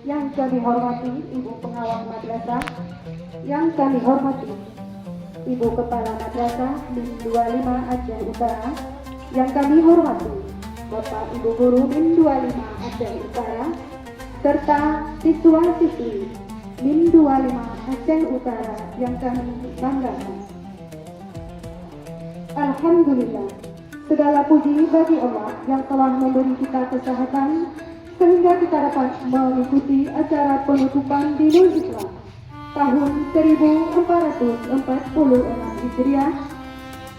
Yang kami hormati Ibu Pengawas Madrasah, yang kami hormati Ibu Kepala Madrasah MIN 25 Aceh Utara, yang kami hormati Bapak Ibu Guru MIN 25 Aceh Utara, serta siswa-siswi MIN 25 Aceh Utara yang kami banggakan. Alhamdulillah, segala puji bagi Allah yang telah memberi kita kesehatan sehingga kita dapat mengikuti acara penutupan Dinul Islam tahun 1446 Hijriah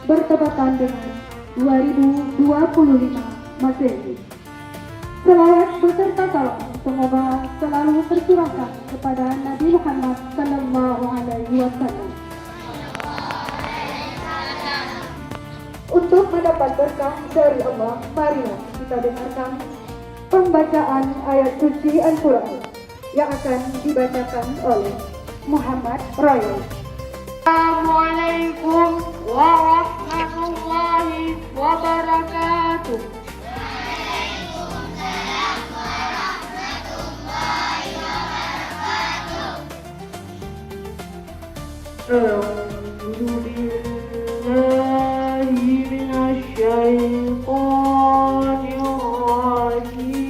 bertepatan dengan 2025 Masehi. Selawat beserta salam semoga selalu tercurahkan kepada Nabi Muhammad Sallallahu Alaihi Wasallam. Untuk mendapat berkah dari Allah, marilah kita dengarkan pembacaan ayat suci Al-Quran yang akan dibacakan oleh Muhammad Royal. Assalamualaikum warahmatullahi wabarakatuh. Waalaikumsalam warahmatullahi wabarakatuh. A'udzubillahi minasyaitonir rajim.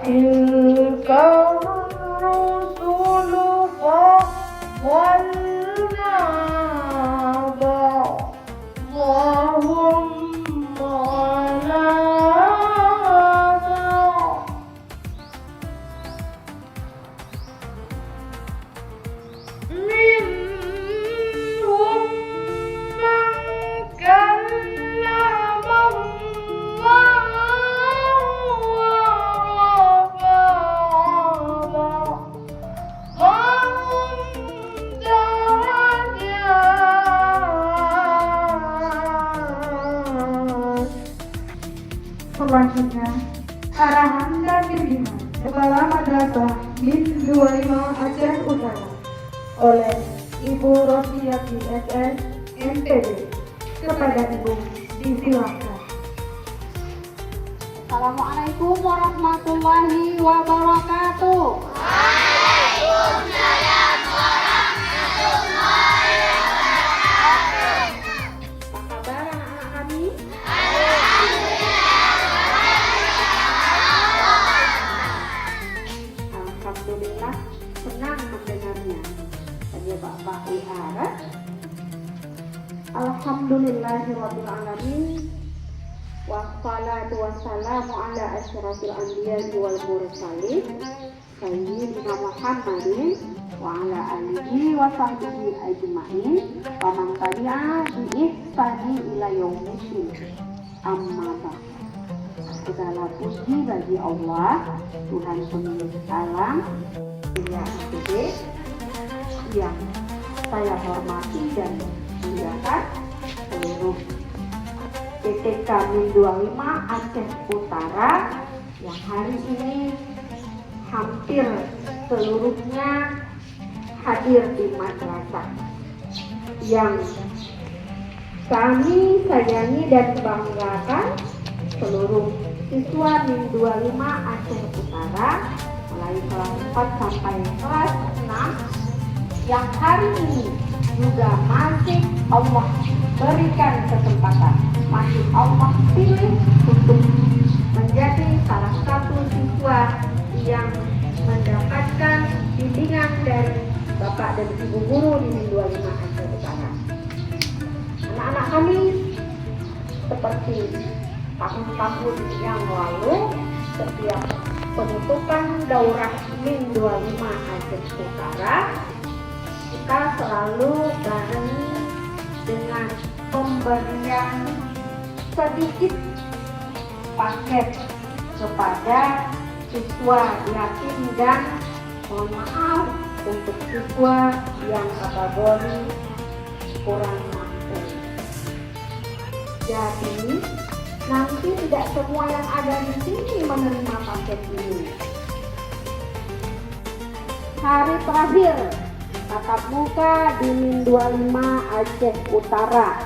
Tilka rusulu faddalna ba'dahum ala ba'd. Minhum man kallama Allah Selanjutnya, arahan dan bimbingan Kepala Madrasah MIN 25 Aceh Utara oleh Ibu Rofiati SS MPD. Kepada Ibu disilakan. Assalamualaikum warahmatullahi wabarakatuh. Waalaikumsalam warahmatullahi wabarakatuh. Apa kabar anak-anak kami? Alhamdulillah, senang mendengarnya. Tanya Bapak Iharat. Alhamdulillahirabbil alamin. Wassalatu wassalamu ala asyrafil anbiya'i wal mursalin sayyidina Muhammadin wa ala alihi wa sahbihi ajma'in wa man tabi'a bi ihsani ila yaumiddin. Amma ba'd. Segala puji bagi Allah, Tuhan pemilik alam, dunia APD, yang saya hormati dan muliakan seluruh PTK MIN 25 Aceh Utara yang hari ini hampir seluruhnya hadir di madrasah yang kami sayangi dan banggakan, seluruh siswa MIN 25 Aceh Utara mulai kelas 4 sampai kelas 6 yang hari ini juga masih Allah berikan kesempatan, masih Allah pilih untuk menjadi salah satu siswa yang mendapatkan bimbingan dari Bapak dan Ibu Guru di MIN 25 Aceh Utara. Anak-anak kami seperti tahun-tahun yang lalu, setiap penutupan daurah MIN 25 Aceh Utara kita selalu barengi dengan pemberian sedikit paket kepada siswa yatim dan mohon maaf untuk siswa yang kategori kurang mampu. Jadi nanti tidak semua yang ada di sini menerima paket ini. Hari terakhir tatap muka di Min 25 Aceh Utara.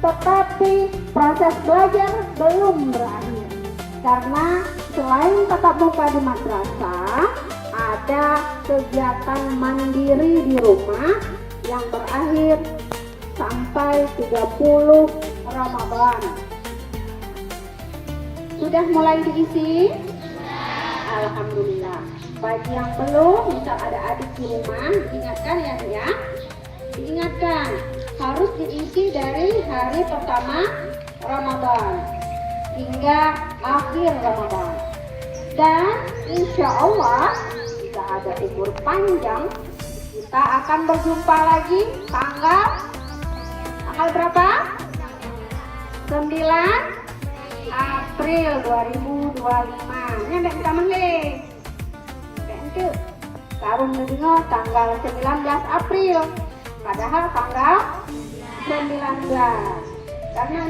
Tetapi proses belajar belum berakhir. Karena selain tatap muka di madrasah, ada kegiatan mandiri di rumah yang berakhir sampai 30 Ramadan. Sudah mulai diisi? Alhamdulillah. Bagi yang belum, misal ada adik di rumah, diingatkan ya, diingatkan harus diisi dari hari pertama Ramadan hingga akhir Ramadan. Dan insya Allah jika ada umur panjang, kita akan berjumpa lagi tanggal berapa? 9 April 2025. Ini ada kita menggih. Itu karung dengar tanggal 19 April. Padahal tanggal 19. Karena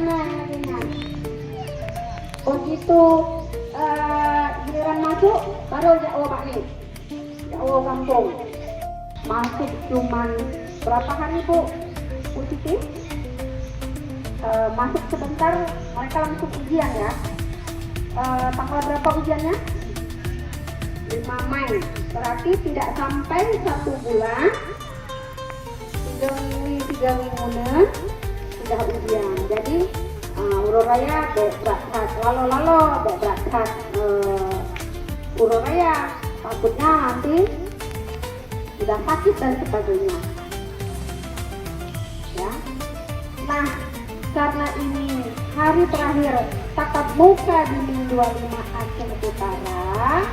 ingat. Begitu giliran masuk baru jauh Pak nih. Jauh kampung. Masuk cuman berapa hari Bu? Bu Siti? Masuk sebentar mereka langsung ujian ya. Tanggal berapa ujiannya? 5 Mei. Berarti tidak sampai 1 bulan. 3 minggu sudah ujian. Jadi ururaya berat lalu berat ururaya takutnya nanti sudah sakit dan sebagainya. Ya. Nah, karena ini hari terakhir tatap muka di Min 25 Aceh Utara,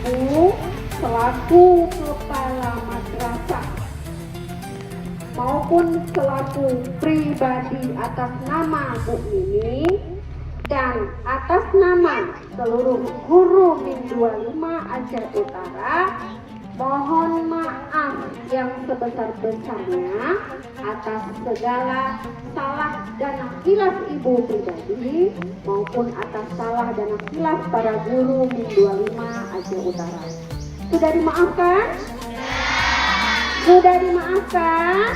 Ibu selaku kepala madrasah maupun selaku pribadi atas nama Bu Mimi dan atas nama seluruh guru Min 25 Aceh Utara, mohon maaf yang sebesar-besarnya atas segala salah dan khilaf Ibu pribadi maupun atas salah dan khilaf para guru Min 25 Aceh Utara. Sudah dimaafkan? Sudah dimaafkan?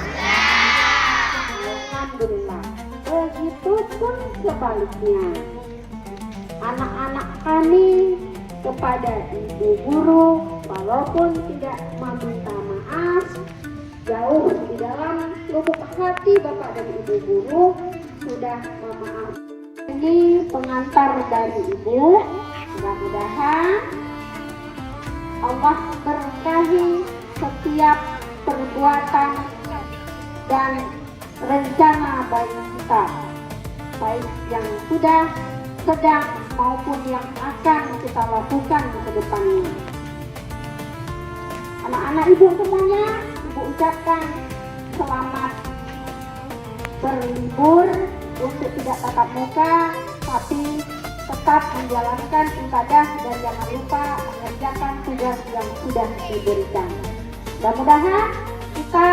Alhamdulillah. Begitupun sebaliknya. Anak-anak kami kepada ibu guru walaupun tidak meminta maaf, jauh di dalam lubuk hati Bapak dan Ibu guru sudah memaafkan. Ini pengantar dari Ibu. Mudah-mudahan Allah berkahi setiap perbuatan dan rencana baik kita, baik yang sudah, sedang maupun yang akan kita lakukan ke depannya. Anak-anak Ibu semuanya, Ibu ucapkan selamat berlibur untuk tidak tatap muka, tapi tetap menjalankan ibadah dan jangan lupa mengerjakan tugas yang sudah diberikan. Mudah-mudahan kita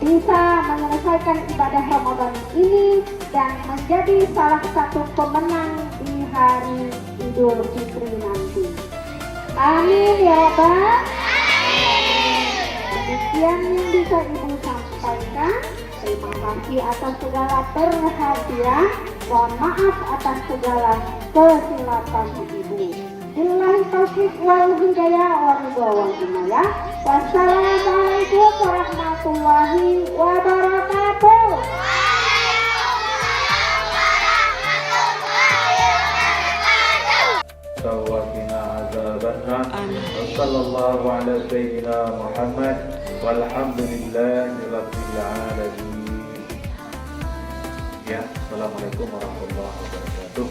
bisa menyelesaikan ibadah Ramadan ini dan menjadi salah satu pemenang di hari Idul Fitri nanti. Amin ya Rabbal alamin. Demikian yang bisa Ibu sampaikan. Terima kasih atas segala perhatian. Mohon maaf atas segala kesilapan Ibu. Billahi taufiq wal hidayah wa ridha wal inayah. Wassalamualaikum warahmatullahi wabarakatuh. وقنا عذاب النار وصلى الله على سيدنا محمد والحمد لله رب العالمين. Ya, assalamualaikum warahmatullahi wabarakatuh.